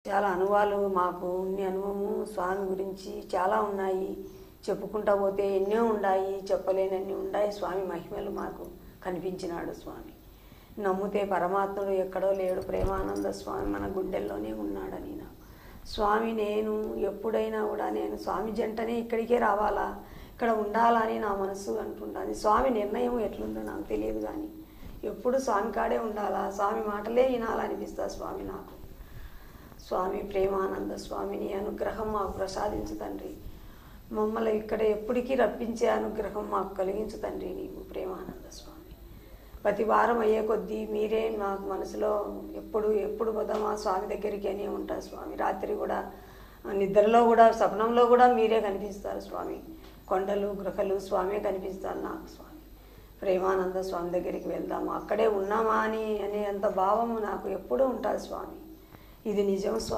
చాలా అనుభవాలు మాకు ఇన్ని అనుభవము స్వామి గురించి చాలా ఉన్నాయి. చెప్పుకుంటా పోతే ఎన్నో ఉన్నాయి, చెప్పలేనన్ని ఉన్నాయి. స్వామి మహిమలు మాకు కనిపించినాడు. స్వామి నమ్మితే పరమాత్ముడు ఎక్కడో లేడు, ప్రేమానంద స్వామి మన గుండెల్లోనే ఉన్నాడని నాకు స్వామి, నేను ఎప్పుడైనా కూడా నేను స్వామి జంటనే ఇక్కడికే రావాలా, ఇక్కడ ఉండాలని నా మనసు అంటుంటుంది. స్వామి నిర్ణయం ఎట్లుందో నాకు తెలియదు, కానీ ఎప్పుడు స్వామి కాడే ఉండాలా, స్వామి మాటలే వినాలనిపిస్తా స్వామి నాకు. స్వామి ప్రేమానంద స్వామిని అనుగ్రహం మాకు ప్రసాదించు తండ్రి. మమ్మల్ని ఇక్కడ ఎప్పటికీ రప్పించే అనుగ్రహం మాకు కలిగించు తండ్రి. నీకు ప్రేమానంద స్వామి ప్రతి వారం అయ్యే కొద్దీ మీరే నాకు మనసులో ఎప్పుడు పోదామా స్వామి దగ్గరికి అని ఉంటా స్వామి. రాత్రి కూడా నిద్రలో కూడా స్వప్నంలో కూడా మీరే కనిపిస్తారు స్వామి. కొండలు గృహలు స్వామే కనిపిస్తారు నాకు స్వామి. ప్రేమానంద స్వామి దగ్గరికి వెళ్దాము, అక్కడే ఉన్నామా అని అనే అంత భావము నాకు ఎప్పుడూ ఉంటుంది స్వామి. ఇది నిజం స్వామి.